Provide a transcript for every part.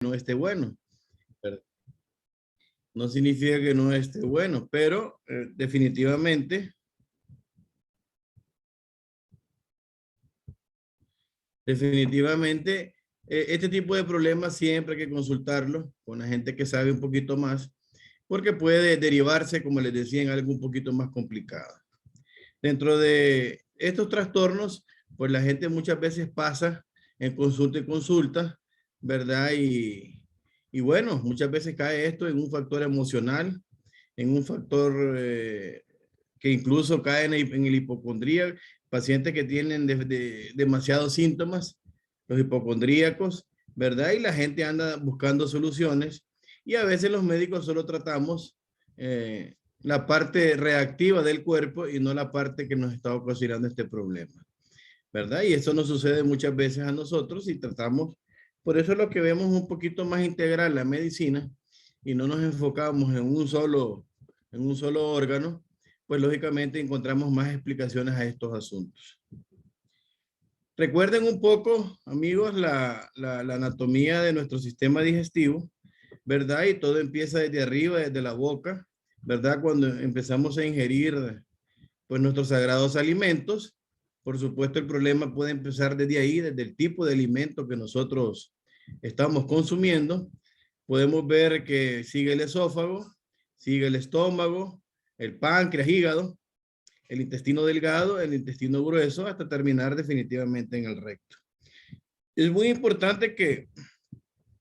no esté bueno, ¿verdad? No significa que no esté bueno, pero definitivamente, este tipo de problemas siempre hay que consultarlo con la gente que sabe un poquito más, porque puede derivarse, como les decía, en algo un poquito más complicado. Dentro de estos trastornos, pues la gente muchas veces pasa en consulta y consulta, ¿verdad? Y bueno, muchas veces cae esto en un factor emocional, en un factor que incluso cae en el hipocondría, pacientes que tienen demasiados síntomas, los hipocondríacos, ¿verdad? Y la gente anda buscando soluciones y a veces los médicos solo tratamos la parte reactiva del cuerpo y no la parte que nos está ocasionando este problema, ¿verdad? Y eso nos sucede muchas veces a nosotros y tratamos, por eso es lo que vemos un poquito más integral la medicina y no nos enfocamos en un solo órgano, pues lógicamente encontramos más explicaciones a estos asuntos. Recuerden un poco, amigos, la anatomía de nuestro sistema digestivo, ¿verdad? Y todo empieza desde arriba, desde la boca, ¿verdad? Cuando empezamos a ingerir, pues, nuestros sagrados alimentos. Por supuesto, el problema puede empezar desde ahí, desde el tipo de alimento que nosotros estamos consumiendo. Podemos ver que sigue el esófago, sigue el estómago, el páncreas, hígado, el intestino delgado, el intestino grueso, hasta terminar definitivamente en el recto. Es muy importante que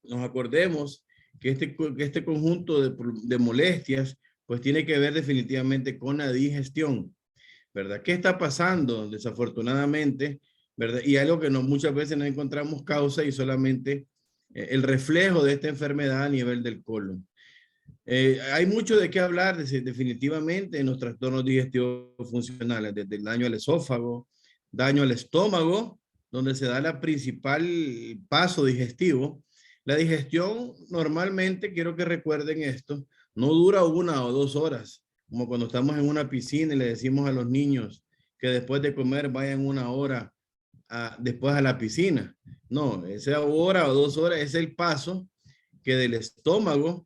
nos acordemos que este conjunto de molestias pues tiene que ver definitivamente con la digestión, ¿verdad? ¿Qué está pasando? Desafortunadamente, ¿verdad? Y algo que no, muchas veces no encontramos causa y solamente el reflejo de esta enfermedad a nivel del colon. Hay mucho de qué hablar definitivamente en los trastornos digestivos funcionales, desde el daño al esófago, daño al estómago, donde se da la principal paso digestivo. La digestión normalmente, quiero que recuerden esto, no dura 1 o 2 horas, como cuando estamos en una piscina y le decimos a los niños que después de comer vayan 1 hora después a la piscina. No, esa 1 o 2 horas es el paso que del estómago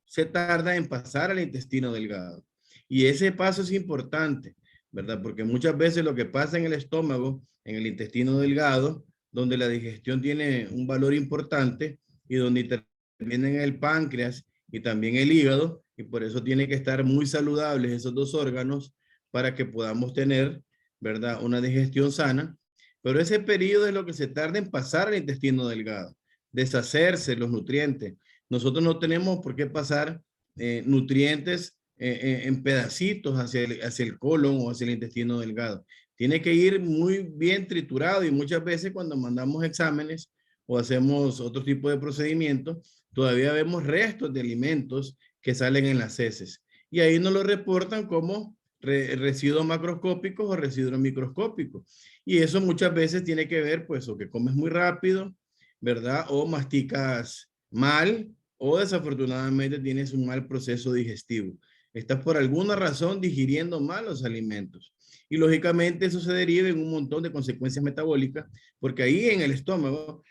se tarda en pasar al intestino delgado. Y ese paso es importante, ¿verdad? Porque muchas veces lo que pasa en el estómago, en el intestino delgado, donde la digestión tiene un valor importante y donde intervienen el páncreas y también el hígado, y por eso tiene que estar muy saludables esos dos órganos para que podamos tener, ¿verdad? Una digestión sana. Pero ese periodo es lo que se tarda en pasar al intestino delgado, deshacerse los nutrientes. Nosotros no tenemos por qué pasar nutrientes en pedacitos hacia el colon o hacia el intestino delgado. Tiene que ir muy bien triturado y muchas veces cuando mandamos exámenes o hacemos otro tipo de procedimiento, todavía vemos restos de alimentos que salen en las heces. Y ahí nos lo reportan como residuos macroscópicos o residuos microscópicos. Y eso muchas veces tiene que ver, pues, o que comes muy rápido, ¿verdad? O masticas mal, o desafortunadamente tienes un mal proceso digestivo. Estás por alguna razón digiriendo mal los alimentos. Y lógicamente eso se deriva en un montón de consecuencias metabólicas, porque ahí en el estómago,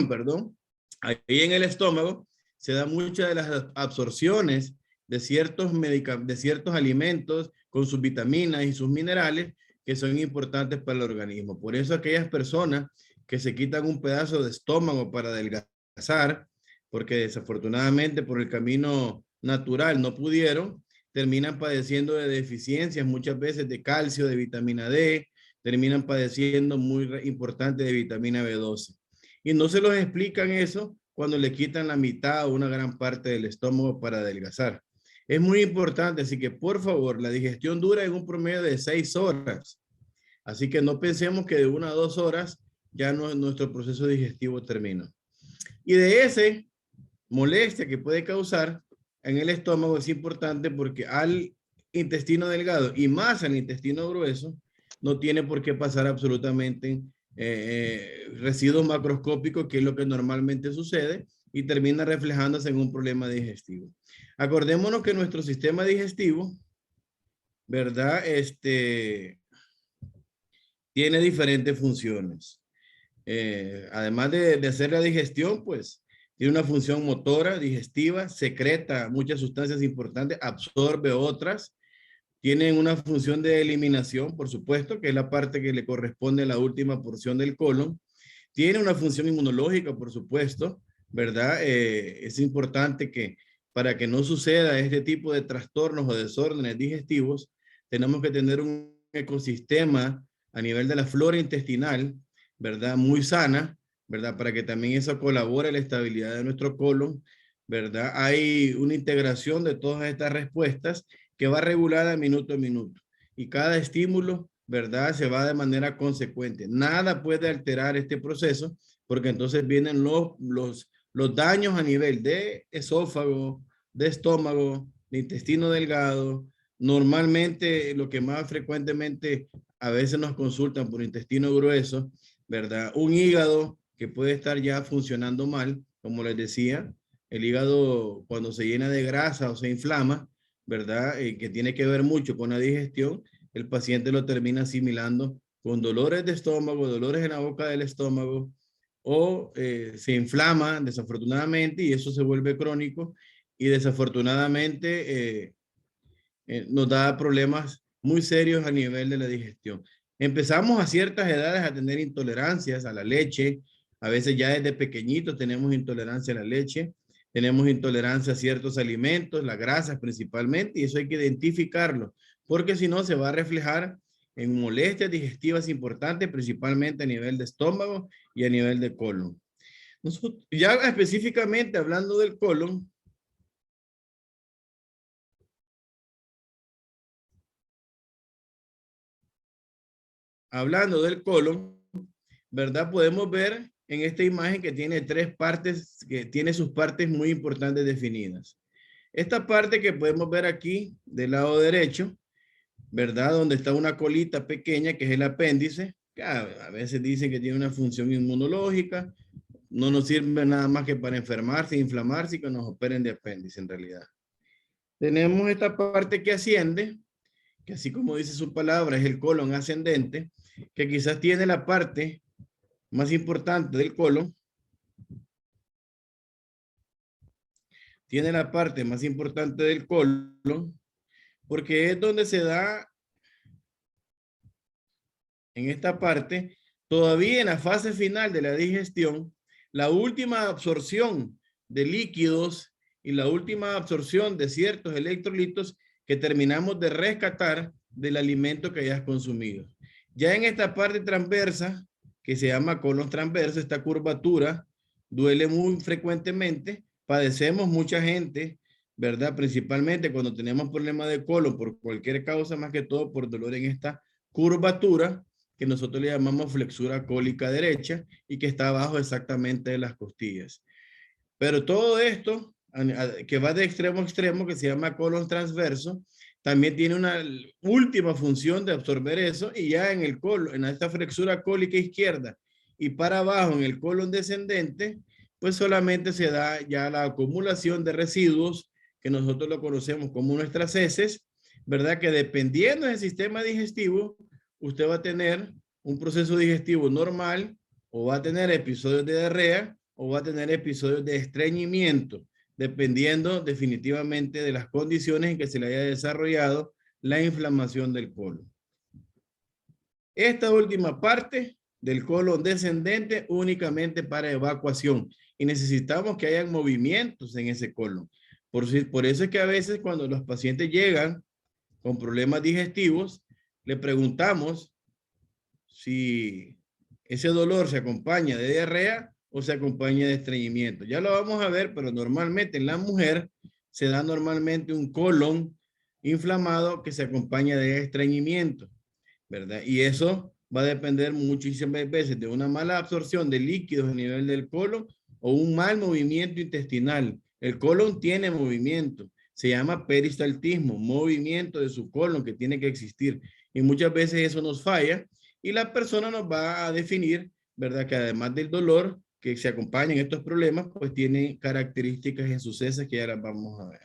perdón, ahí en el estómago se da muchas de las absorciones de ciertos alimentos con sus vitaminas y sus minerales que son importantes para el organismo. Por eso aquellas personas que se quitan un pedazo de estómago para adelgazar, porque desafortunadamente por el camino natural no pudieron, terminan padeciendo de deficiencias muchas veces de calcio, de vitamina D, terminan padeciendo muy importante de vitamina B12. Y no se los explican eso cuando le quitan la mitad o una gran parte del estómago para adelgazar. Es muy importante, así que por favor, la digestión dura en un promedio de 6 horas. Así que no pensemos que de 1 a 2 horas ya nuestro proceso digestivo termina. Y de ese molestia que puede causar en el estómago es importante porque al intestino delgado y más al intestino grueso no tiene por qué pasar absolutamente residuos macroscópicos, que es lo que normalmente sucede y termina reflejándose en un problema digestivo. Acordémonos que nuestro sistema digestivo, ¿verdad? Tiene diferentes funciones. además de hacer la digestión, pues tiene una función motora, digestiva, secreta muchas sustancias importantes, absorbe otras, tienen una función de eliminación, por supuesto, que es la parte que le corresponde a la última porción del colon. Tiene una función inmunológica, por supuesto, ¿verdad? Es importante que para que no suceda este tipo de trastornos o desórdenes digestivos, tenemos que tener un ecosistema a nivel de la flora intestinal, ¿verdad? Muy sana, ¿verdad? Para que también eso colabore a la estabilidad de nuestro colon, ¿verdad? Hay una integración de todas estas respuestas que va regulada minuto a minuto. Y cada estímulo, ¿verdad? Se va de manera consecuente. Nada puede alterar este proceso porque entonces vienen los daños a nivel de esófago, de estómago, de intestino delgado. Normalmente lo que más frecuentemente a veces nos consultan por intestino grueso, ¿verdad? Un hígado que puede estar ya funcionando mal, como les decía, el hígado cuando se llena de grasa o se inflama, ¿verdad? Que tiene que ver mucho con la digestión, el paciente lo termina asimilando con dolores de estómago, dolores en la boca del estómago, o se inflama desafortunadamente y eso se vuelve crónico y desafortunadamente nos da problemas muy serios a nivel de la digestión. Empezamos a ciertas edades a tener intolerancias a la leche, a veces ya desde pequeñitos tenemos intolerancia a la leche, tenemos intolerancia a ciertos alimentos, las grasas principalmente, y eso hay que identificarlo, porque si no se va a reflejar en molestias digestivas importantes, principalmente a nivel de estómago y a nivel de colon. Nosotros, ya específicamente hablando del colon, ¿verdad? Podemos ver en esta imagen que tiene tres partes, que tiene sus partes muy importantes definidas. Esta parte que podemos ver aquí del lado derecho, ¿verdad? Donde está una colita pequeña que es el apéndice, que a veces dicen que tiene una función inmunológica, no nos sirve nada más que para enfermarse, inflamarse y que nos operen de apéndice en realidad. Tenemos esta parte que asciende, que así como dice su palabra es el colon ascendente, que quizás tiene la parte más importante del colon, tiene la parte más importante del colon, porque es donde se da, en esta parte, todavía en la fase final de la digestión, la última absorción de líquidos y la última absorción de ciertos electrolitos que terminamos de rescatar del alimento que hayas consumido. Ya en esta parte transversa, que se llama colon transverso, esta curvatura duele muy frecuentemente, padecemos mucha gente, ¿verdad? Principalmente cuando tenemos problemas de colon por cualquier causa, más que todo por dolor en esta curvatura, que nosotros le llamamos flexura cólica derecha y que está abajo exactamente de las costillas. Pero todo esto, que va de extremo a extremo, que se llama colon transverso, también tiene una última función de absorber eso y ya en el colon, en esta flexura cólica izquierda y para abajo en el colon descendente, pues solamente se da ya la acumulación de residuos que nosotros lo conocemos como nuestras heces, ¿verdad? Que dependiendo del sistema digestivo, usted va a tener un proceso digestivo normal o va a tener episodios de diarrea o va a tener episodios de estreñimiento, dependiendo definitivamente de las condiciones en que se le haya desarrollado la inflamación del colon. Esta última parte del colon descendente únicamente para evacuación y necesitamos que haya movimientos en ese colon. Por eso es que a veces cuando los pacientes llegan con problemas digestivos, le preguntamos si ese dolor se acompaña de diarrea o se acompaña de estreñimiento. Ya lo vamos a ver, pero normalmente en la mujer se da normalmente un colon inflamado que se acompaña de estreñimiento, ¿verdad? Y eso va a depender muchísimas veces de una mala absorción de líquidos a nivel del colon o un mal movimiento intestinal. El colon tiene movimiento, se llama peristaltismo, movimiento de su colon que tiene que existir. Y muchas veces eso nos falla y la persona nos va a definir, ¿verdad? Que además del dolor que se acompaña en estos problemas, pues tiene características en sus heces que ya las vamos a ver.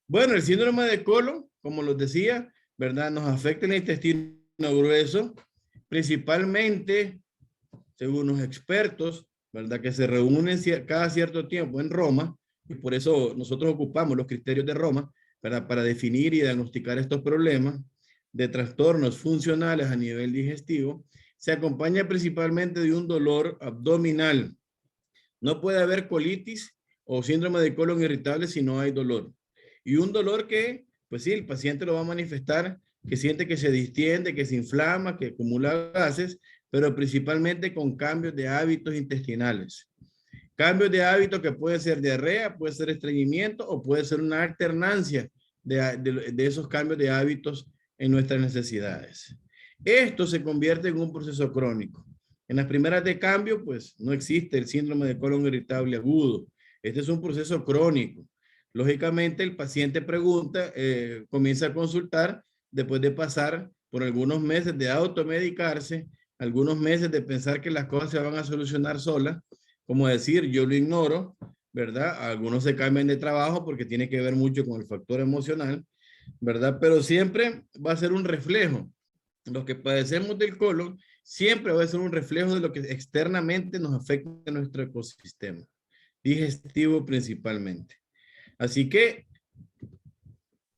Bueno, el síndrome de colon, como los decía, ¿verdad? Nos afecta el intestino grueso, principalmente según los expertos, ¿verdad? Que se reúnen cada cierto tiempo en Roma, y por eso nosotros ocupamos los criterios de Roma, ¿verdad? Para definir y diagnosticar estos problemas de trastornos funcionales a nivel digestivo, se acompaña principalmente de un dolor abdominal. No puede haber colitis o síndrome de colon irritable si no hay dolor. Y un dolor que, pues sí, el paciente lo va a manifestar, que siente que se distiende, que se inflama, que acumula gases, pero principalmente con cambios de hábitos intestinales. Cambios de hábitos que puede ser diarrea, puede ser estreñimiento o puede ser una alternancia de esos cambios de hábitos en nuestras necesidades. Esto se convierte en un proceso crónico. En las primeras de cambio, pues no existe el síndrome de colon irritable agudo. Este es un proceso crónico. Lógicamente, el paciente pregunta, comienza a consultar después de pasar por algunos meses de automedicarse, algunos meses de pensar que las cosas se van a solucionar solas, como decir, yo lo ignoro, ¿verdad? Algunos se cambian de trabajo porque tiene que ver mucho con el factor emocional, ¿verdad? Pero siempre va a ser un reflejo. Los que padecemos del colon siempre va a ser un reflejo de lo que externamente nos afecta en nuestro ecosistema digestivo principalmente. Así que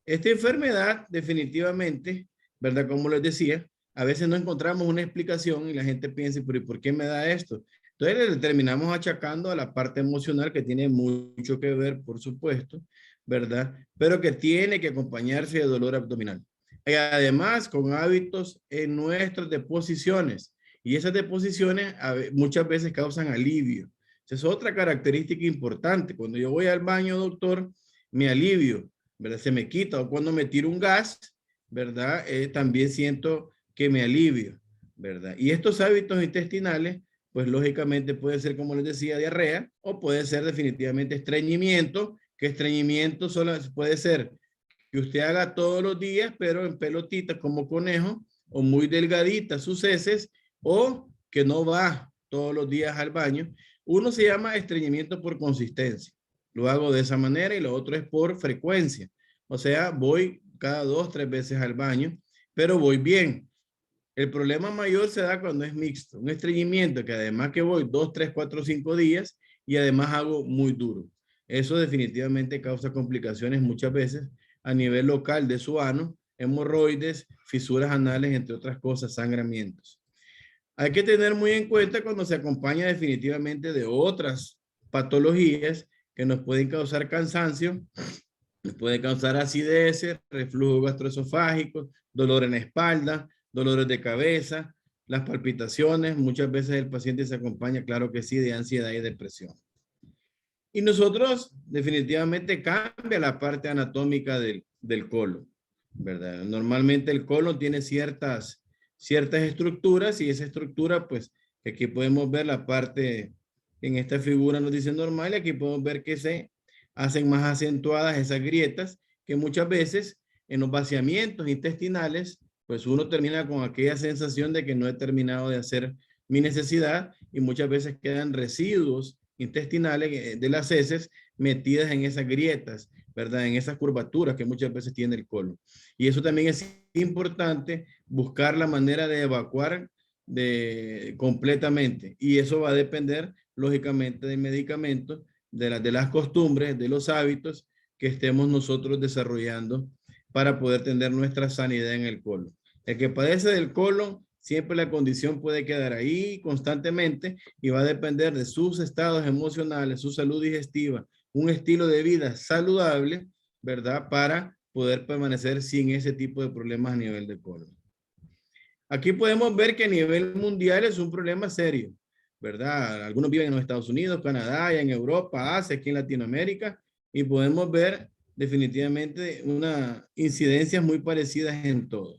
esta enfermedad definitivamente, ¿verdad? Como les decía, a veces no encontramos una explicación y la gente piensa, pero ¿y por qué me da esto? Entonces le terminamos achacando a la parte emocional que tiene mucho que ver, por supuesto, ¿verdad? Pero que tiene que acompañarse de dolor abdominal. Y además con hábitos en nuestras deposiciones. Y esas deposiciones muchas veces causan alivio. Esa es otra característica importante. Cuando yo voy al baño, doctor, me alivio, ¿verdad? Se me quita. O cuando me tiro un gas, ¿verdad? También siento que me alivio, ¿verdad? Y estos hábitos intestinales, pues lógicamente puede ser, como les decía, diarrea, o puede ser definitivamente estreñimiento, que estreñimiento solo puede ser que usted haga todos los días, pero en pelotitas como conejo, o muy delgaditas sus heces, o que no va todos los días al baño. Uno se llama estreñimiento por consistencia. Lo hago de esa manera y lo otro es por frecuencia. O sea, voy cada 2, 3 veces al baño, pero voy bien. El problema mayor se da cuando es mixto. Un estreñimiento que además que voy 2, 3, 4, 5 días y además hago muy duro. Eso definitivamente causa complicaciones muchas veces a nivel local de su ano, hemorroides, fisuras anales, entre otras cosas, sangramientos. Hay que tener muy en cuenta cuando se acompaña definitivamente de otras patologías que nos pueden causar cansancio, nos puede causar acidez, reflujo gastroesofágico, dolor en la espalda, dolores de cabeza, las palpitaciones. Muchas veces el paciente se acompaña, claro que sí, de ansiedad y depresión. Y nosotros definitivamente cambia la parte anatómica del colon, ¿verdad? Normalmente el colon tiene ciertas estructuras y esa estructura, pues, aquí podemos ver la parte, en esta figura nos dice normal, y aquí podemos ver que se hacen más acentuadas esas grietas que muchas veces en los vaciamientos intestinales, pues uno termina con aquella sensación de que no he terminado de hacer mi necesidad y muchas veces quedan residuos intestinales de las heces metidas en esas grietas, ¿verdad? En esas curvaturas que muchas veces tiene el colon. Y eso también es importante, buscar la manera de evacuar completamente. Y eso va a depender, lógicamente, del medicamento, de las costumbres, de los hábitos que estemos nosotros desarrollando para poder tener nuestra sanidad en el colon. El que padece del colon, siempre la condición puede quedar ahí constantemente y va a depender de sus estados emocionales, su salud digestiva, un estilo de vida saludable, ¿verdad? Para poder permanecer sin ese tipo de problemas a nivel de colon. Aquí podemos ver que a nivel mundial es un problema serio, ¿verdad? Algunos viven en los Estados Unidos, Canadá, en Europa, Asia, aquí en Latinoamérica, y podemos ver definitivamente unas incidencias muy parecidas en todo.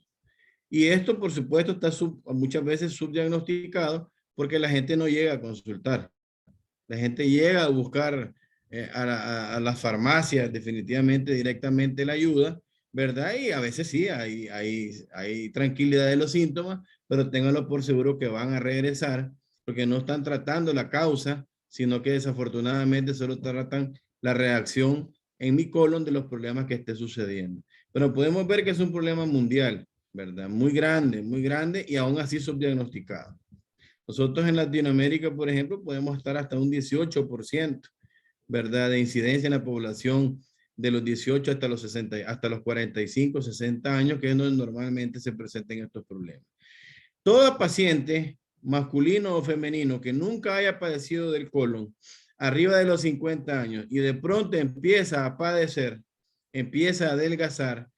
Y esto, por supuesto, está muchas veces subdiagnosticado porque la gente no llega a consultar. La gente llega a buscar a las farmacias definitivamente directamente la ayuda, ¿verdad? Y a veces sí, hay tranquilidad de los síntomas, pero ténganlo por seguro que van a regresar porque no están tratando la causa, sino que desafortunadamente solo tratan la reacción en mi colon de los problemas que esté sucediendo. Pero podemos ver que es un problema mundial, ¿verdad? Muy grande y aún así subdiagnosticado. Nosotros en Latinoamérica, por ejemplo, podemos estar hasta un 18%, ¿verdad? De incidencia en la población de los 18 hasta los 60, hasta los 45, 60 años, que es donde normalmente se presentan estos problemas. Todo paciente, masculino o femenino, que nunca haya padecido del colon, arriba de los 50 años, y de pronto empieza a padecer, empieza a adelgazar,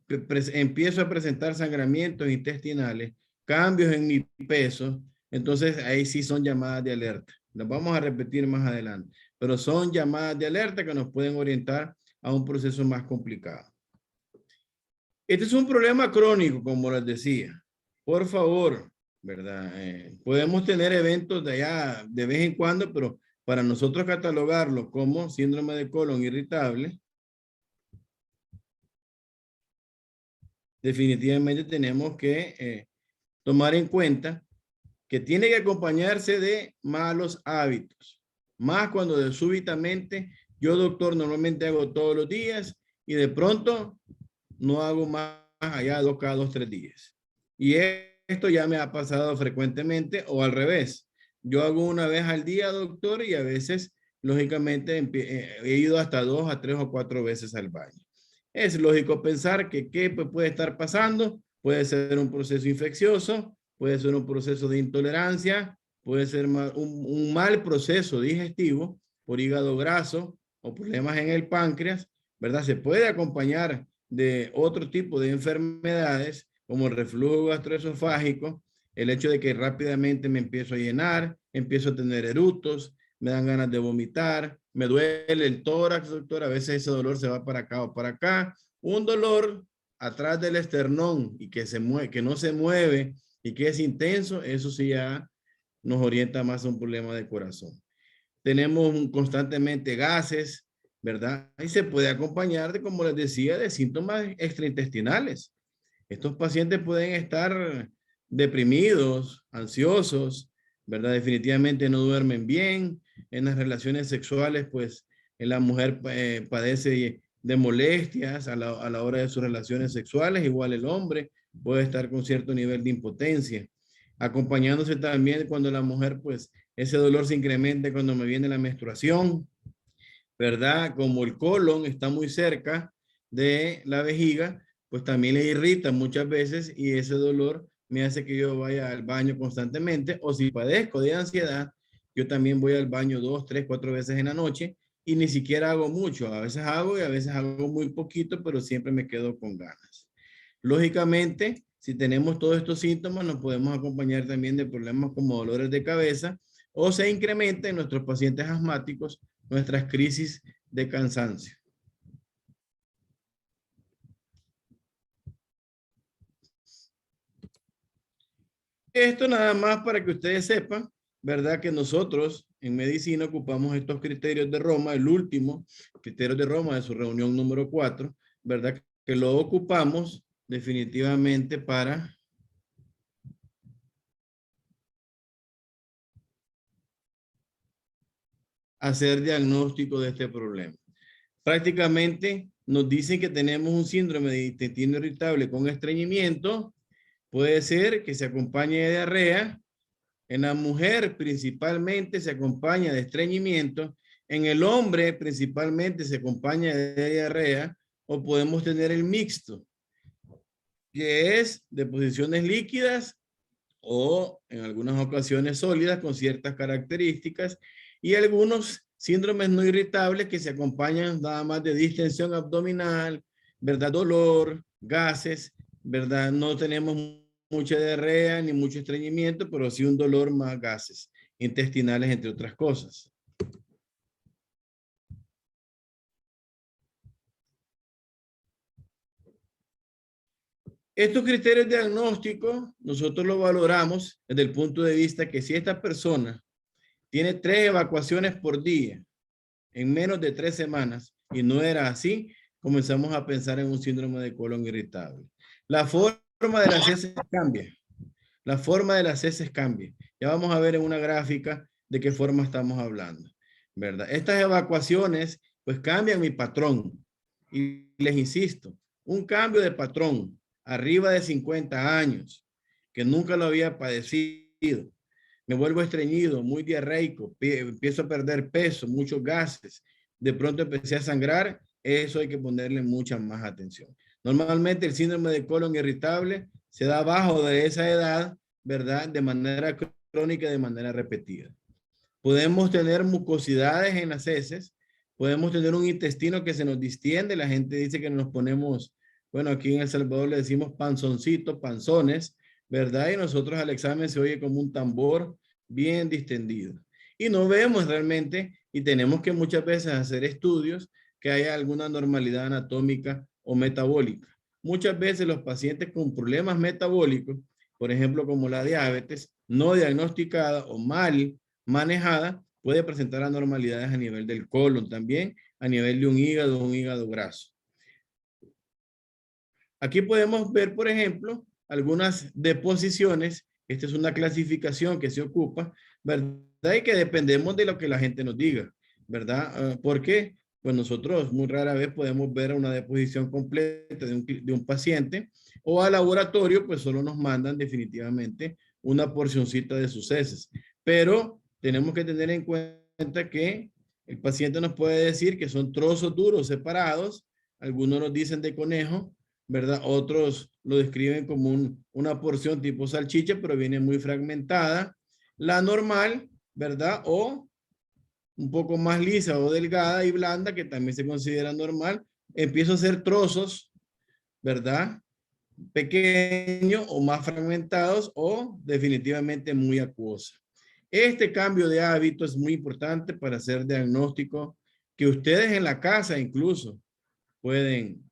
empiezo a presentar sangramientos intestinales, cambios en mi peso, entonces ahí sí son llamadas de alerta. Las vamos a repetir más adelante, pero son llamadas de alerta que nos pueden orientar a un proceso más complicado. Este es un problema crónico, como les decía. Por favor, ¿verdad? Podemos tener eventos de allá de vez en cuando, pero para nosotros catalogarlo como síndrome de colon irritable, definitivamente tenemos que tomar en cuenta que tiene que acompañarse de malos hábitos. Más cuando de súbitamente, yo doctor normalmente hago todos los días y de pronto no hago más allá de cada 2, 3 días. Y esto ya me ha pasado frecuentemente o al revés. Yo hago una vez al día, doctor, y a veces, lógicamente, he ido hasta 2 a 3 o 4 veces al baño. Es lógico pensar que qué puede estar pasando. Puede ser un proceso infeccioso, puede ser un proceso de intolerancia, puede ser un mal proceso digestivo por hígado graso o problemas en el páncreas, ¿verdad? Se puede acompañar de otro tipo de enfermedades como el reflujo gastroesofágico, el hecho de que rápidamente me empiezo a llenar, empiezo a tener eructos, me dan ganas de vomitar, me duele el tórax, doctor, a veces ese dolor se va para acá o para acá, un dolor atrás del esternón y que que no se mueve y que es intenso, eso sí ya nos orienta más a un problema de corazón. Tenemos constantemente gases, ¿verdad? Y se puede acompañar de, como les decía, de síntomas extraintestinales. Estos pacientes pueden estar deprimidos, ansiosos, ¿verdad? Definitivamente no duermen bien. En las relaciones sexuales, pues, la mujer padece de molestias a la hora de sus relaciones sexuales, igual el hombre puede estar con cierto nivel de impotencia. Acompañándose también cuando la mujer, pues, ese dolor se incrementa cuando me viene la menstruación, ¿verdad? Como el colon está muy cerca de la vejiga, pues también le irrita muchas veces y ese dolor me hace que yo vaya al baño constantemente, o si padezco de ansiedad, yo también voy al baño 2, 3, 4 veces en la noche y ni siquiera hago mucho. A veces hago y a veces hago muy poquito, pero siempre me quedo con ganas. Lógicamente, si tenemos todos estos síntomas, nos podemos acompañar también de problemas como dolores de cabeza o se incrementa en nuestros pacientes asmáticos nuestras crisis de cansancio. Esto nada más para que ustedes sepan, ¿verdad? Que nosotros en medicina ocupamos estos criterios de Roma, el último criterio de Roma de su reunión número 4, ¿verdad? Que lo ocupamos definitivamente para hacer diagnóstico de este problema. Prácticamente nos dicen que tenemos un síndrome de intestino irritable con estreñimiento. Puede ser que se acompañe de diarrea. En la mujer principalmente se acompaña de estreñimiento. En el hombre principalmente se acompaña de diarrea o podemos tener el mixto, que es de posiciones líquidas o en algunas ocasiones sólidas con ciertas características y algunos síndromes no irritables que se acompañan nada más de distensión abdominal, ¿verdad? Dolor, gases, ¿verdad? No tenemos mucha diarrea ni mucho estreñimiento, pero sí un dolor más gases intestinales, entre otras cosas. Estos criterios diagnósticos nosotros los valoramos desde el punto de vista que si esta persona tiene 3 evacuaciones por día en menos de 3 semanas y no era así, comenzamos a pensar en un síndrome de colon irritable. La forma de las heces cambia. La forma de las heces cambia. Ya vamos a ver en una gráfica de qué forma estamos hablando, ¿verdad? Estas evacuaciones pues cambian mi patrón y les insisto, un cambio de patrón arriba de 50 años que nunca lo había padecido, me vuelvo estreñido, muy diarreico, empiezo a perder peso, muchos gases, de pronto empecé a sangrar, eso hay que ponerle mucha más atención. Normalmente el síndrome de colon irritable se da abajo de esa edad, ¿verdad? De manera crónica, de manera repetida. Podemos tener mucosidades en las heces, podemos tener un intestino que se nos distiende, la gente dice que nos ponemos, bueno, aquí en El Salvador le decimos panzoncitos, panzones, ¿verdad? Y nosotros al examen se oye como un tambor bien distendido. Y no vemos realmente, y tenemos que muchas veces hacer estudios que haya alguna normalidad anatómica o metabólica. Muchas veces los pacientes con problemas metabólicos, por ejemplo, como la diabetes, no diagnosticada o mal manejada, puede presentar anormalidades a nivel del colon también, a nivel de un hígado graso. Aquí podemos ver, por ejemplo, algunas deposiciones. Esta es una clasificación que se ocupa, ¿verdad? Y que dependemos de lo que la gente nos diga, ¿verdad? ¿Por qué? Pues nosotros muy rara vez podemos ver una deposición completa de un paciente, o al laboratorio pues solo nos mandan definitivamente una porcioncita de sus heces. Pero tenemos que tener en cuenta que el paciente nos puede decir que son trozos duros separados, algunos nos dicen de conejo, ¿verdad? Otros lo describen como una porción tipo salchicha, pero viene muy fragmentada. La normal, ¿verdad? O un poco más lisa o delgada y blanda, que también se considera normal. Empiezo a hacer trozos, ¿verdad? Pequeños o más fragmentados o definitivamente muy acuosa. Este cambio de hábito es muy importante para hacer diagnóstico que ustedes en la casa incluso pueden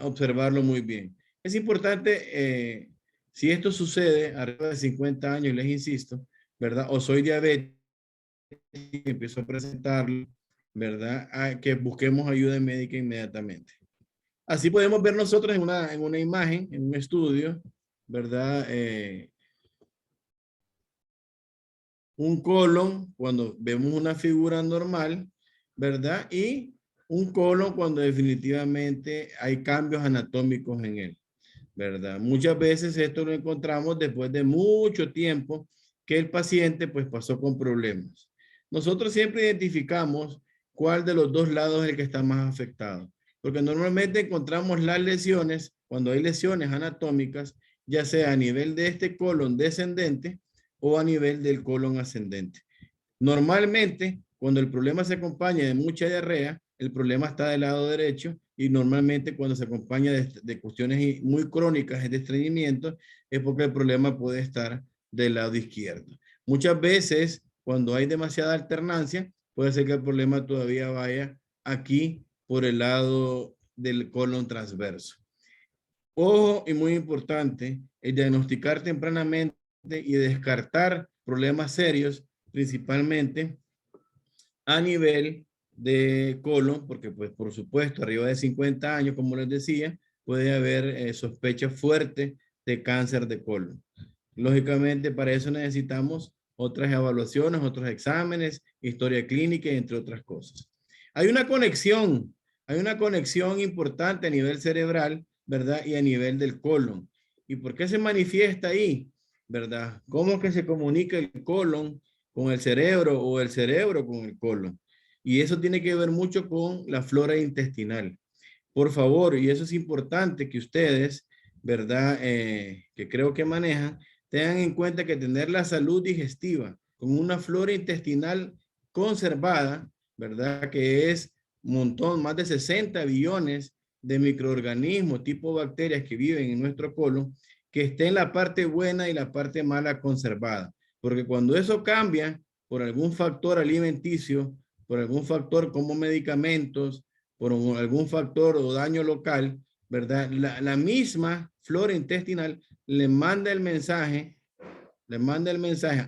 observarlo muy bien. Es importante, si esto sucede arriba de 50 años, les insisto, ¿verdad? O soy diabético y empiezo a presentarlo, ¿verdad? Que busquemos ayuda médica inmediatamente. Así podemos ver nosotros en una imagen, en un estudio, ¿verdad? Un colon cuando vemos una figura normal, ¿verdad? Y un colon cuando definitivamente hay cambios anatómicos en él, ¿verdad? Muchas veces esto lo encontramos después de mucho tiempo que el paciente pues pasó con problemas. Nosotros siempre identificamos cuál de los dos lados es el que está más afectado, porque normalmente encontramos las lesiones, cuando hay lesiones anatómicas, ya sea a nivel de este colon descendente o a nivel del colon ascendente. Normalmente, cuando el problema se acompaña de mucha diarrea, el problema está del lado derecho, y normalmente cuando se acompaña de cuestiones muy crónicas de estreñimiento, es porque el problema puede estar del lado izquierdo. Muchas veces, cuando hay demasiada alternancia, puede ser que el problema todavía vaya aquí por el lado del colon transverso. Ojo, y muy importante, el diagnosticar tempranamente y descartar problemas serios, principalmente a nivel de colon, porque pues por supuesto arriba de 50 años, como les decía, puede haber sospecha fuerte de cáncer de colon. Lógicamente para eso necesitamos otras evaluaciones, otros exámenes, historia clínica, entre otras cosas. Hay una conexión importante a nivel cerebral, ¿verdad? Y a nivel del colon. ¿Y por qué se manifiesta ahí? ¿Verdad? ¿Cómo que se comunica el colon con el cerebro o el cerebro con el colon? Y eso tiene que ver mucho con la flora intestinal. Por favor, y eso es importante que ustedes, ¿verdad? Que creo que manejan, tengan en cuenta que tener la salud digestiva con una flora intestinal conservada, ¿verdad? Que es un montón, más de 60 billones de microorganismos tipo bacterias que viven en nuestro colon, que esté en la parte buena y la parte mala conservada. Porque cuando eso cambia por algún factor alimenticio, por algún factor como medicamentos, por algún factor o daño local, ¿verdad? La misma flora intestinal le manda el mensaje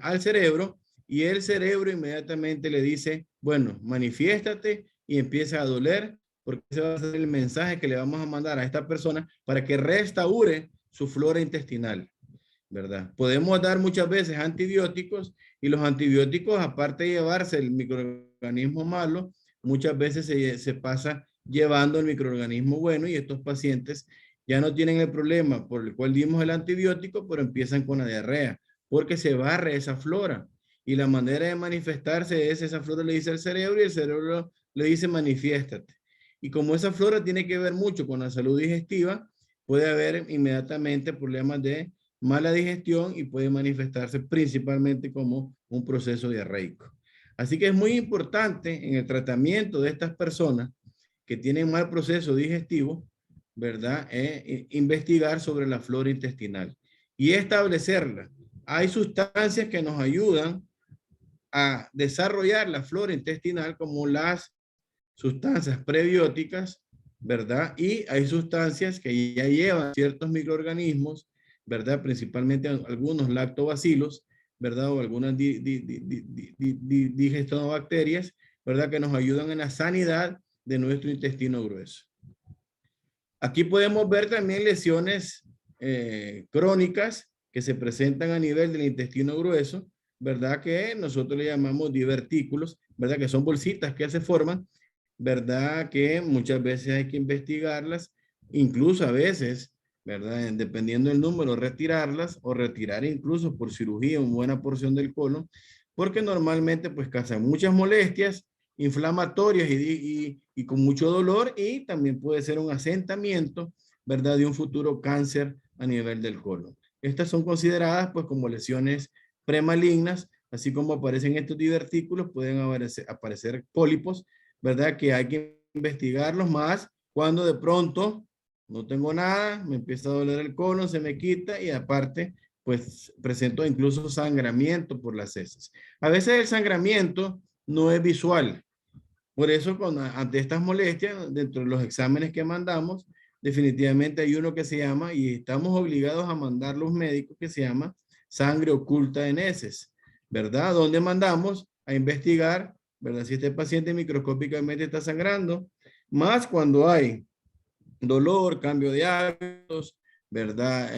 al cerebro, y el cerebro inmediatamente le dice, bueno, manifiéstate y empieza a doler, porque ese va a ser el mensaje que le vamos a mandar a esta persona para que restaure su flora intestinal, ¿verdad? Podemos dar muchas veces antibióticos, y los antibióticos, aparte de llevarse el microorganismo malo, muchas veces se pasa llevando el microorganismo bueno, y estos pacientes ya no tienen el problema por el cual dimos el antibiótico, pero empiezan con la diarrea, porque se barre esa flora. Y la manera de manifestarse es, esa flora le dice al cerebro y el cerebro le dice manifiéstate. Y como esa flora tiene que ver mucho con la salud digestiva, puede haber inmediatamente problemas de mala digestión y puede manifestarse principalmente como un proceso diarreico. Así que es muy importante en el tratamiento de estas personas que tienen mal proceso digestivo, ¿verdad? Investigar sobre la flora intestinal y establecerla. Hay sustancias que nos ayudan a desarrollar la flora intestinal, como las sustancias prebióticas, ¿verdad? Y hay sustancias que ya llevan ciertos microorganismos, ¿verdad? Principalmente algunos lactobacilos, ¿verdad? O algunas digestionobacterias, ¿verdad? Que nos ayudan en la sanidad de nuestro intestino grueso. Aquí podemos ver también lesiones crónicas que se presentan a nivel del intestino grueso, ¿verdad? Que nosotros le llamamos divertículos, ¿verdad? Que son bolsitas que se forman, ¿verdad? Que muchas veces hay que investigarlas, incluso a veces, ¿verdad? Dependiendo del número, retirarlas o retirar incluso por cirugía una buena porción del colon, porque normalmente pues causan muchas molestias inflamatorias y con mucho dolor, y también puede ser un asentamiento, ¿verdad? De un futuro cáncer a nivel del colon. Estas son consideradas pues como lesiones premalignas, así como aparecen estos divertículos, pueden aparecer pólipos, ¿verdad? Que hay que investigarlos más cuando de pronto no tengo nada, me empieza a doler el colon, se me quita y aparte pues presento incluso sangramiento por las heces. A veces el sangramiento no es visual. Por eso, ante estas molestias, dentro de los exámenes que mandamos, definitivamente hay uno que se llama, y estamos obligados a mandar los médicos, que se llama sangre oculta en heces, ¿verdad? Donde mandamos a investigar, ¿verdad? Si este paciente microscópicamente está sangrando, más cuando hay dolor, cambio de hábitos, ¿verdad?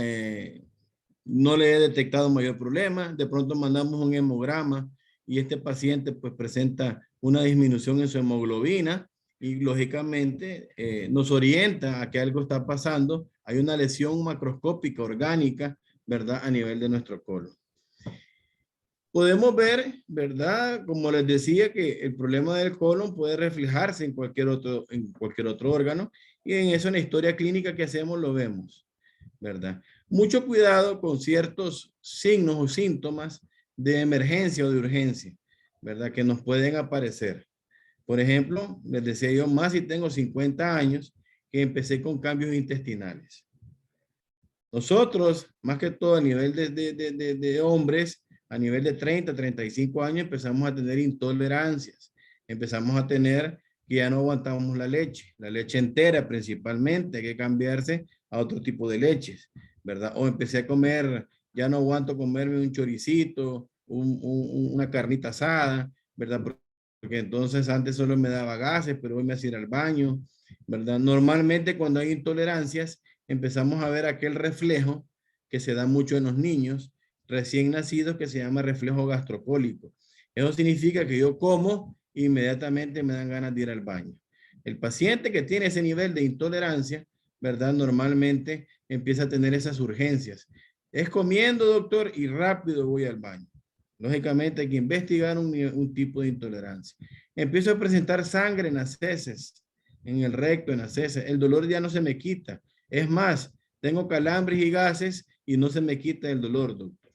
No le he detectado mayor problema. De pronto mandamos un hemograma y este paciente pues presenta una disminución en su hemoglobina y lógicamente nos orienta a que algo está pasando. Hay una lesión macroscópica orgánica, ¿verdad? A nivel de nuestro colon. Podemos ver, ¿verdad? Como les decía, que el problema del colon puede reflejarse en cualquier otro órgano, y en eso, en la historia clínica que hacemos, lo vemos, ¿verdad? Mucho cuidado con ciertos signos o síntomas de emergencia o de urgencia, ¿verdad? Que nos pueden aparecer. Por ejemplo, les decía yo, más si tengo 50 años, que empecé con cambios intestinales. Nosotros, más que todo a nivel de hombres, a nivel de 30, 35 años, empezamos a tener intolerancias. Empezamos a tener que ya no aguantamos la leche entera principalmente, hay que cambiarse a otro tipo de leches, ¿verdad? O empecé a comer, ya no aguanto comerme un choricito, una carnita asada, ¿verdad? Porque entonces antes solo me daba gases, pero hoy me hacía ir al baño, ¿verdad? Normalmente cuando hay intolerancias, empezamos a ver aquel reflejo que se da mucho en los niños recién nacidos, que se llama reflejo gastrocólico. Eso significa que yo como e inmediatamente me dan ganas de ir al baño. El paciente que tiene ese nivel de intolerancia, ¿verdad? Normalmente empieza a tener esas urgencias. Es comiendo, doctor, y rápido voy al baño. Lógicamente hay que investigar un tipo de intolerancia. Empiezo a presentar sangre en las heces, en el recto, en las heces. El dolor ya no se me quita. Es más, tengo calambres y gases y no se me quita el dolor, doctor.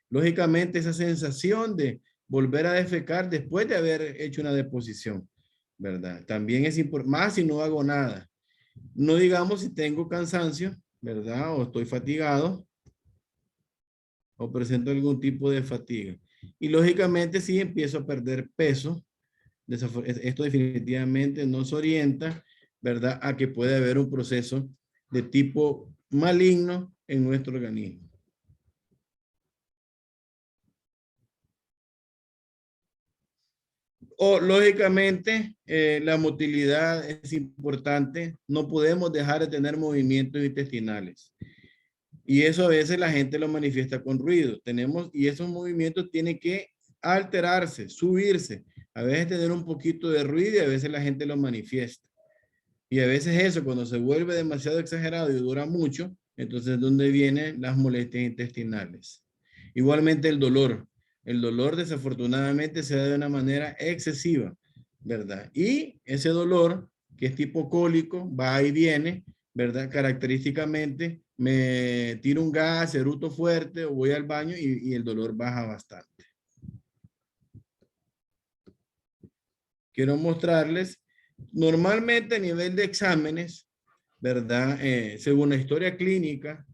Lógicamente, esa sensación de volver a defecar después de haber hecho una deposición, ¿verdad? También es importante, más si no hago nada. No digamos si tengo cansancio, ¿verdad? O estoy fatigado o presento algún tipo de fatiga. Y lógicamente, si empiezo a perder peso, esto definitivamente nos orienta, ¿verdad? A que puede haber un proceso de tipo maligno en nuestro organismo. O lógicamente, la motilidad es importante. No podemos dejar de tener movimientos intestinales. Y eso a veces la gente lo manifiesta con ruido. Y esos movimientos tienen que alterarse, subirse. A veces tener un poquito de ruido y a veces la gente lo manifiesta. Y a veces eso, cuando se vuelve demasiado exagerado y dura mucho, entonces es donde vienen las molestias intestinales. Igualmente el dolor. El dolor desafortunadamente se da de una manera excesiva, ¿verdad? Y ese dolor, que es tipo cólico, va y viene, ¿verdad? Característicamente me tiro un gas, eruto fuerte o voy al baño y el dolor baja bastante. Quiero mostrarles, normalmente a nivel de exámenes, ¿verdad? Según la historia clínica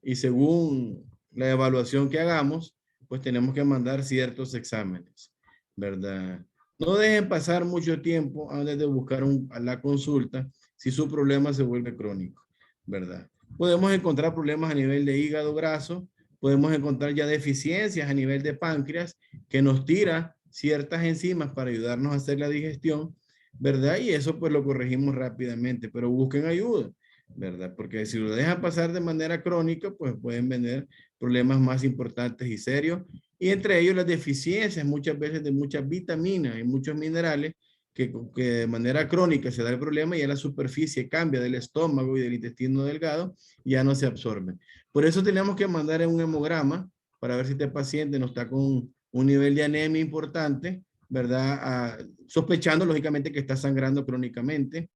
y según la evaluación que hagamos, pues tenemos que mandar ciertos exámenes, ¿verdad? No dejen pasar mucho tiempo antes de buscar la consulta si su problema se vuelve crónico, ¿verdad? Podemos encontrar problemas a nivel de hígado graso, podemos encontrar ya deficiencias a nivel de páncreas que nos tira ciertas enzimas para ayudarnos a hacer la digestión, ¿verdad? Y eso pues lo corregimos rápidamente, pero busquen ayuda, ¿verdad? Porque si lo dejan pasar de manera crónica, pues pueden venir problemas más importantes y serios, y entre ellos las deficiencias muchas veces de muchas vitaminas y muchos minerales que de manera crónica se da el problema y ya la superficie cambia del estómago y del intestino delgado y ya no se absorbe. Por eso tenemos que mandar un hemograma para ver si este paciente no está con un nivel de anemia importante, ¿verdad? Sospechando lógicamente que está sangrando crónicamente.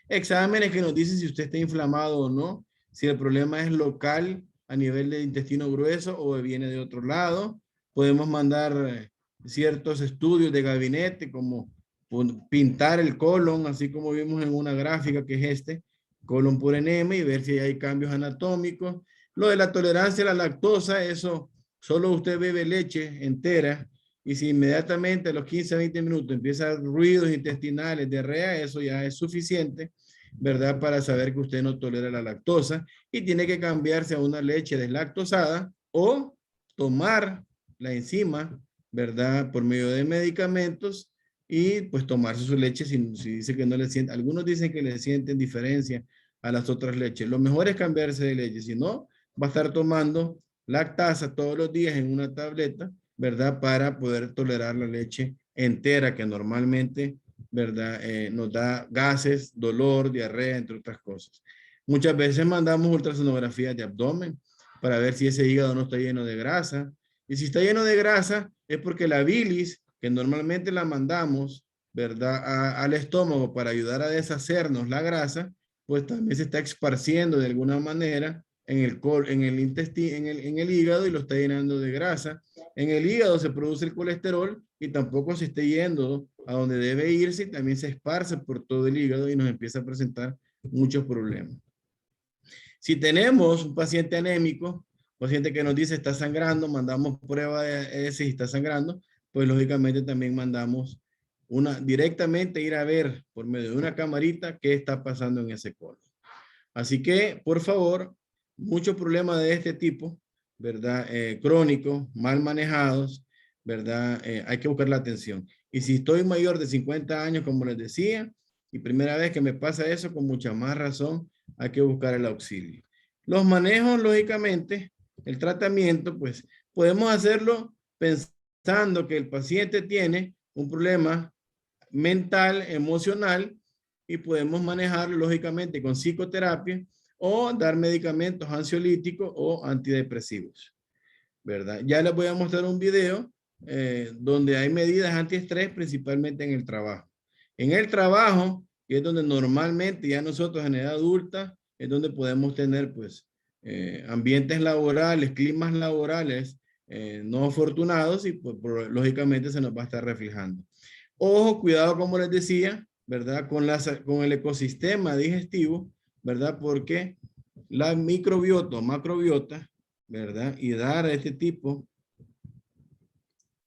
Exámenes que nos dicen si usted está inflamado o no, si el problema es local a nivel de intestino grueso o viene de otro lado. Podemos mandar ciertos estudios de gabinete como pintar el colon, así como vimos en una gráfica que es colon por enema, y ver si hay cambios anatómicos. Lo de la tolerancia a la lactosa, eso solo usted bebe leche entera y si inmediatamente a los 15 a 20 minutos empieza ruidos intestinales, diarrea, eso ya es suficiente, ¿verdad? Para saber que usted no tolera la lactosa y tiene que cambiarse a una leche deslactosada o tomar la enzima, ¿verdad? Por medio de medicamentos y pues tomarse su leche si dice que no le siente. Algunos dicen que le sienten diferencia a las otras leches. Lo mejor es cambiarse de leche, si no, va a estar tomando lactasa todos los días en una tableta, ¿verdad? Para poder tolerar la leche entera que normalmente, ¿verdad? Nos da gases, dolor, diarrea, entre otras cosas. Muchas veces mandamos ultrasonografías de abdomen para ver si ese hígado no está lleno de grasa. Y si está lleno de grasa es porque la bilis, que normalmente la mandamos, ¿verdad? Al estómago para ayudar a deshacernos la grasa, pues también se está esparciendo de alguna manera en el intestino, en el hígado y lo está llenando de grasa. En el hígado se produce el colesterol y tampoco se está yendo a donde debe irse y también se esparce por todo el hígado y nos empieza a presentar muchos problemas. Si tenemos un paciente anémico, paciente que nos dice está sangrando, mandamos prueba de ese si está sangrando, pues lógicamente también mandamos directamente ir a ver por medio de una camarita qué está pasando en ese colon. Así que, por favor, muchos problemas de este tipo, ¿verdad? Crónicos, mal manejados, ¿verdad? Hay que buscar la atención. Y si estoy mayor de 50 años, como les decía, y primera vez que me pasa eso, con mucha más razón, hay que buscar el auxilio. Los manejos, lógicamente, el tratamiento, pues, podemos hacerlo pensando que el paciente tiene un problema mental, emocional, y podemos manejarlo lógicamente con psicoterapia o dar medicamentos ansiolíticos o antidepresivos, ¿verdad? Ya les voy a mostrar un video donde hay medidas antiestrés principalmente en el trabajo. En el trabajo, que es donde normalmente ya nosotros en edad adulta, es donde podemos tener pues ambientes laborales, climas laborales no afortunados y pues, lógicamente se nos va a estar reflejando. Ojo, cuidado, como les decía, ¿verdad? Con el ecosistema digestivo, ¿verdad? Porque la microbiota o macrobiota, ¿verdad? Y dar este tipo,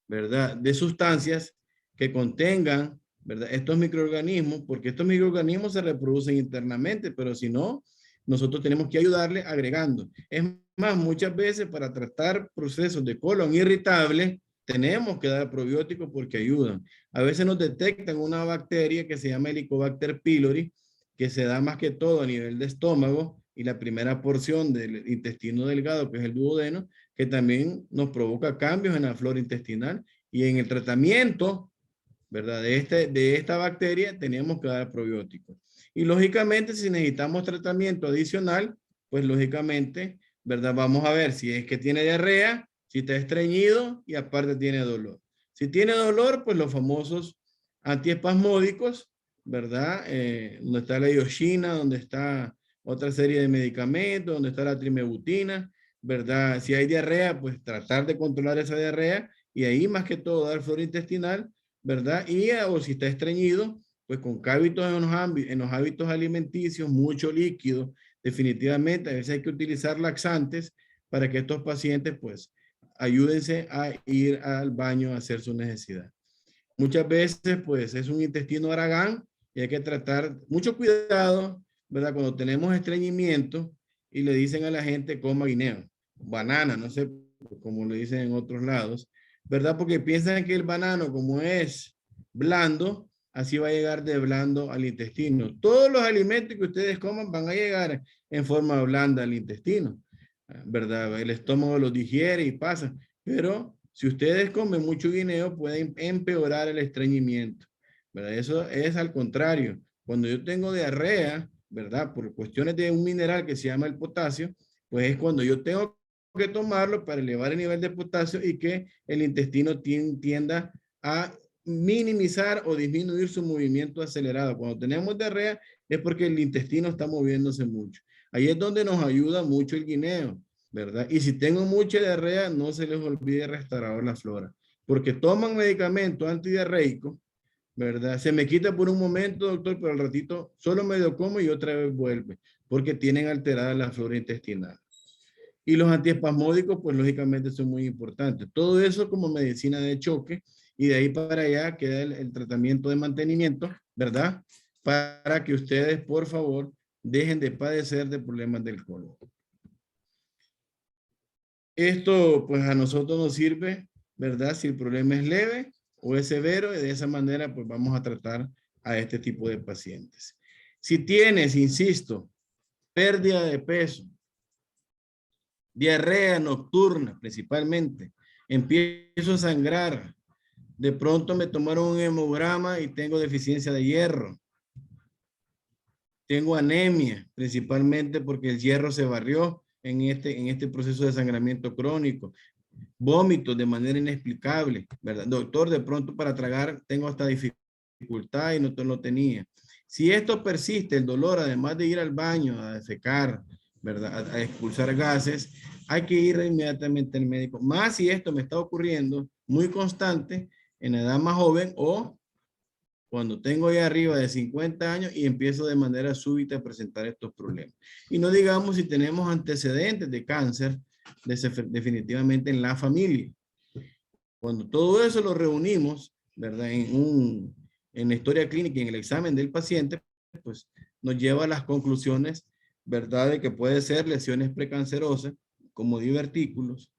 ¿verdad? De sustancias que contengan, ¿verdad? Estos microorganismos, porque estos microorganismos se reproducen internamente, pero si no, nosotros tenemos que ayudarle agregando. Es más, muchas veces para tratar procesos de colon irritable, tenemos que dar probióticos porque ayudan. A veces nos detectan una bacteria que se llama Helicobacter pylori, que se da más que todo a nivel de estómago y la primera porción del intestino delgado, que es el duodeno, que también nos provoca cambios en la flora intestinal y en el tratamiento, ¿verdad? De esta bacteria tenemos que dar probióticos. Y lógicamente, si necesitamos tratamiento adicional, pues lógicamente, ¿verdad? Vamos a ver si es que tiene diarrea, Si está estreñido y aparte tiene dolor. Si tiene dolor, pues los famosos antiespasmódicos, ¿verdad? Donde está la ioxina, donde está otra serie de medicamentos, donde está la trimebutina, ¿verdad? Si hay diarrea, pues tratar de controlar esa diarrea y ahí más que todo dar flora intestinal, ¿verdad? Y o si está estreñido, pues con hábitos en los hábitos alimenticios, mucho líquido, definitivamente, a veces hay que utilizar laxantes para que estos pacientes pues ayúdense a ir al baño a hacer su necesidad. Muchas veces pues es un intestino Aragán y hay que tratar mucho cuidado, ¿verdad? Cuando tenemos estreñimiento y le dicen a la gente coma guineo, banana, no sé cómo le dicen en otros lados, ¿verdad? Porque piensan que el banano como es blando, así va a llegar de blando al intestino. Todos los alimentos que ustedes coman van a llegar en forma blanda al intestino, ¿verdad? El estómago los digiere y pasa, pero si ustedes comen mucho guineo pueden empeorar el estreñimiento, ¿verdad? Eso es al contrario. Cuando yo tengo diarrea, ¿verdad? Por cuestiones de un mineral que se llama el potasio, pues es cuando yo tengo que tomarlo para elevar el nivel de potasio y que el intestino tienda a minimizar o disminuir su movimiento acelerado. Cuando tenemos diarrea es porque el intestino está moviéndose mucho. Ahí es donde nos ayuda mucho el guineo, ¿verdad? Y si tengo mucha diarrea, no se les olvide restaurar la flora, porque toman medicamento antidiarreico, ¿verdad? Se me quita por un momento, doctor, pero al ratito solo medio como y otra vez vuelve, porque tienen alterada la flora intestinal. Y los antiespasmódicos, pues lógicamente son muy importantes. Todo eso como medicina de choque y de ahí para allá queda el tratamiento de mantenimiento, ¿verdad? Para que ustedes, por favor, dejen de padecer de problemas del colon. Esto, pues a nosotros nos sirve, ¿verdad? Si el problema es leve o es severo, y de esa manera, pues vamos a tratar a este tipo de pacientes. Si tienes, insisto, pérdida de peso, diarrea nocturna principalmente, empiezo a sangrar, de pronto me tomaron un hemograma y tengo deficiencia de hierro, tengo anemia, principalmente porque el hierro se barrió en este proceso de sangramiento crónico, vómitos de manera inexplicable, ¿verdad? Doctor, de pronto para tragar tengo hasta dificultad y no lo tenía. Si esto persiste, el dolor, además de ir al baño a defecar, ¿verdad? A expulsar gases, hay que ir inmediatamente al médico. Más si esto me está ocurriendo muy constante en edad más joven o cuando tengo ya arriba de 50 años y empiezo de manera súbita a presentar estos problemas. Y no digamos si tenemos antecedentes de cáncer, definitivamente en la familia. Cuando todo eso lo reunimos, ¿verdad? En la historia clínica y en el examen del paciente, pues nos lleva a las conclusiones, ¿verdad? De que puede ser lesiones precancerosas, como divertículos,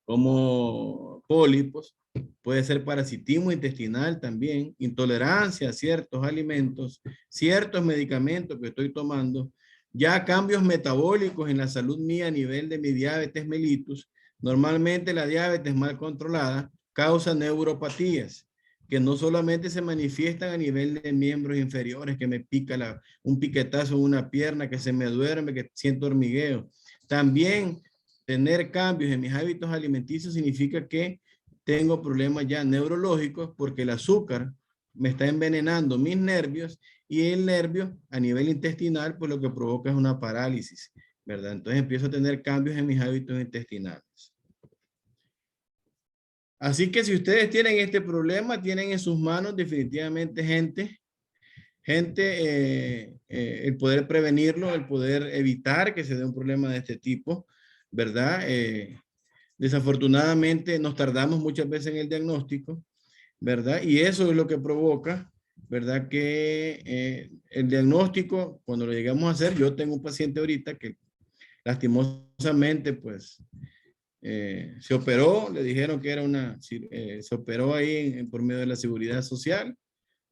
como pólipos, puede ser parasitismo intestinal también, intolerancia a ciertos alimentos, ciertos medicamentos que estoy tomando, ya cambios metabólicos en la salud mía a nivel de mi diabetes mellitus. Normalmente la diabetes mal controlada causa neuropatías que no solamente se manifiestan a nivel de miembros inferiores, que me pica un piquetazo en una pierna, que se me duerme, que siento hormigueo. También tener cambios en mis hábitos alimenticios significa que tengo problemas ya neurológicos porque el azúcar me está envenenando mis nervios y el nervio a nivel intestinal pues lo que provoca es una parálisis, ¿verdad? Entonces empiezo a tener cambios en mis hábitos intestinales. Así que si ustedes tienen este problema, tienen en sus manos definitivamente el poder prevenirlo, el poder evitar que se dé un problema de este tipo, ¿verdad? Desafortunadamente nos tardamos muchas veces en el diagnóstico, ¿verdad? Y eso es lo que provoca, ¿verdad? Que el diagnóstico, cuando lo llegamos a hacer, yo tengo un paciente ahorita que lastimosamente, pues, se operó, le dijeron que era se operó ahí por medio de la seguridad social.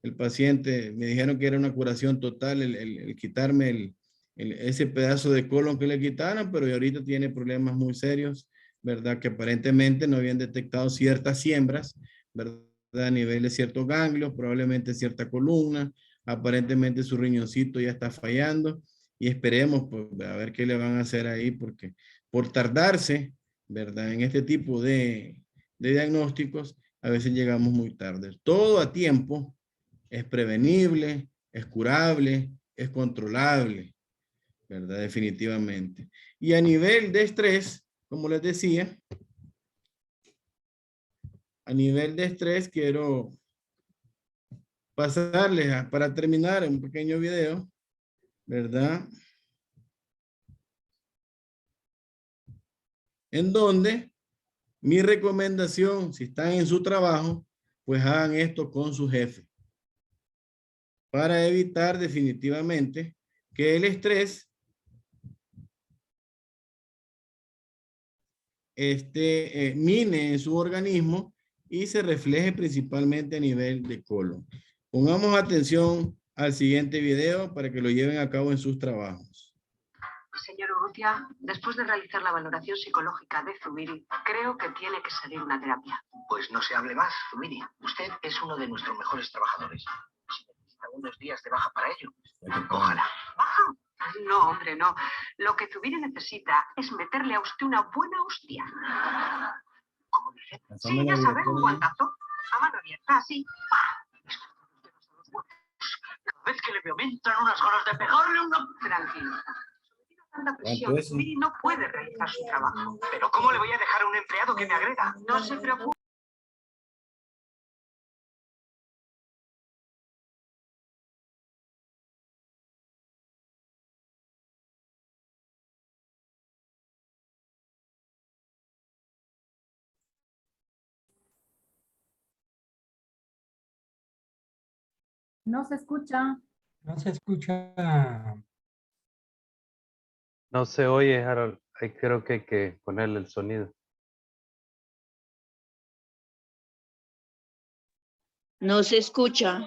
El paciente, me dijeron que era una curación total el quitarme ese pedazo de colon que le quitaron, pero ahorita tiene problemas muy serios, ¿verdad? Que aparentemente no habían detectado ciertas siembras, ¿verdad? A nivel de ciertos ganglios, probablemente cierta columna, aparentemente su riñoncito ya está fallando y esperemos pues, a ver qué le van a hacer ahí porque por tardarse ¿verdad? En este tipo de diagnósticos, a veces llegamos muy tarde. Todo a tiempo es prevenible, es curable, es controlable, ¿verdad? Definitivamente. Y a nivel de estrés, como les decía, a nivel de estrés quiero pasarles para terminar un pequeño video, ¿verdad? En donde mi recomendación, si están en su trabajo, pues hagan esto con su jefe para evitar definitivamente que el estrés mine en su organismo y se refleje principalmente a nivel de colon. Pongamos atención al siguiente video para que lo lleven a cabo en sus trabajos. Señor Urrutia, después de realizar la valoración psicológica de Zubiri, creo que tiene que salir una terapia. Pues no se hable más, Zubiri. Usted es uno de nuestros mejores trabajadores. Si necesita unos días de baja para ello, cójala. ¿Baja? No, hombre, no. Lo que Zubiri necesita es meterle a usted una buena hostia. ¿Cómo dice? Sí, ya sabe, un guantazo. A mano abierta, así. Cada vez que le veo me entran unas ganas de pegarle una... Tranquilo. Tanta presión, Zubiri no puede realizar su trabajo. Pero ¿cómo le voy a dejar a un empleado que me agreda? No se preocupe. No se escucha. No se escucha. No se oye, Harold. Ahí creo que hay que ponerle el sonido. No se escucha.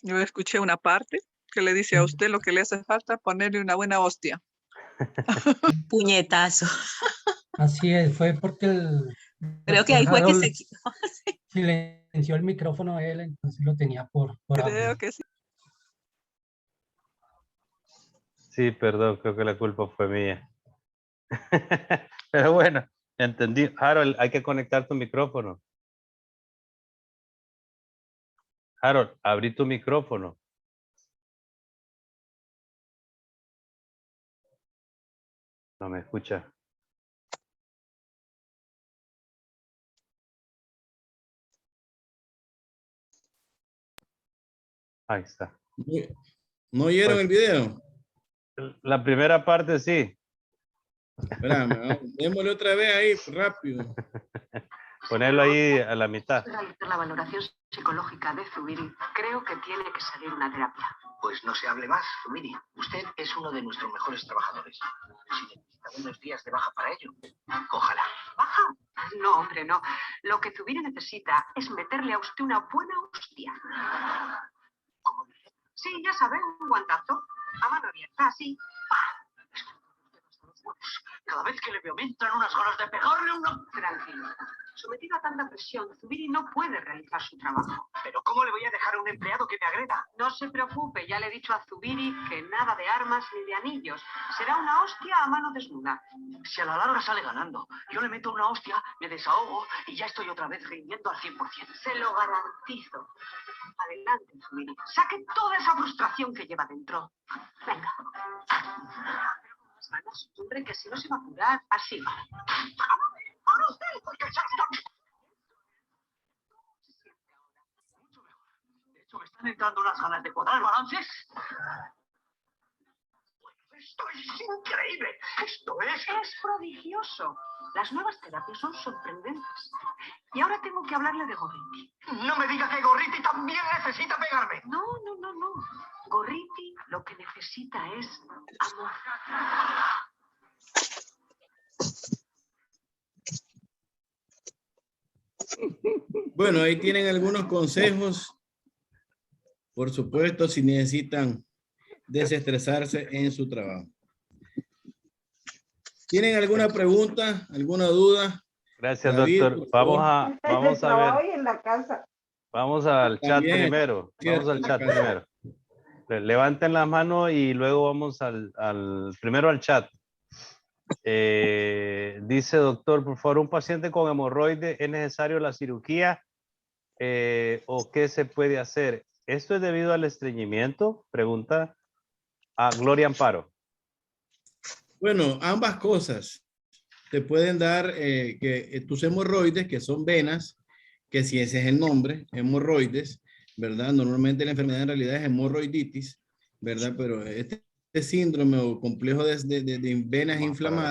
Yo escuché una parte que le dice a usted lo que le hace falta, ponerle una buena hostia. Puñetazo. Así es, fue porque el Creo que ahí fue que Harold se quitó. silenció el micrófono a él, entonces lo tenía por Creo audio. que sí. Sí, perdón, creo que la culpa fue mía. Pero bueno, entendí. Harold, hay que conectar tu micrófono. Harold, abrí tu micrófono. No me escucha. Ahí está. ¿No oyeron Pues, el video? la primera parte sí. Espérame, démosle otra vez ahí, rápido. Ponerlo ahí a la mitad. Después de realizar la valoración psicológica de Zubiri, creo que tiene que salir una terapia. Pues no se hable más, Zubiri. Usted es uno de nuestros mejores trabajadores. Si necesita unos días de baja para ello, cójala. ¿Baja? No, hombre, no. Lo que Zubiri necesita es meterle a usted una buena hostia. ¿Cómo dice? Sí, ya sabe, un guantazo. A mano abierta, así. Cada vez que le veo me entran unas ganas de pegarle una... Tranquilo. Sometido a tanta presión, Zubiri no puede realizar su trabajo. Pero ¿cómo le voy a dejar a un empleado que me agreda? No se preocupe, ya le he dicho a Zubiri que nada de armas ni de anillos. Será una hostia a mano desnuda. Si a la larga sale ganando, yo le meto una hostia, me desahogo y ya estoy otra vez rindiendo al 100%. Se lo garantizo. Adelante, Zubiri. Saque toda esa frustración que lleva dentro. Venga. Las manos, hombre, que si no se va a curar. Así va. ¡Ahora usted! ¡Porque ya está! Mucho mejor. De hecho, me están entrando unas ganas de cuadrar balances. Esto es increíble. Esto es... Es prodigioso. Las nuevas terapias son sorprendentes. Y ahora tengo que hablarle de Gorriti. No me diga que Gorriti también necesita pegarme. No, no, no, no. Gorriti lo que necesita es amor. Bueno, ahí tienen algunos consejos. Por supuesto, si necesitan desestresarse en su trabajo. ¿Tienen alguna pregunta, alguna duda? Gracias, David, doctor. Vamos a ver. Vamos al chat También, primero. Vamos al cierto, chat acá. primero. Levanten la mano y luego vamos primero al chat. Dice doctor, por favor, un paciente con hemorroides, ¿es necesario la cirugía o qué se puede hacer? ¿Esto es debido al estreñimiento? Pregunta a Gloria Amparo. Bueno, ambas cosas. Te pueden dar tus hemorroides, que son venas, que si ese es el nombre, hemorroides, ¿verdad? Normalmente la enfermedad en realidad es hemorroiditis, ¿verdad? Pero este síndrome o complejo de venas inflamadas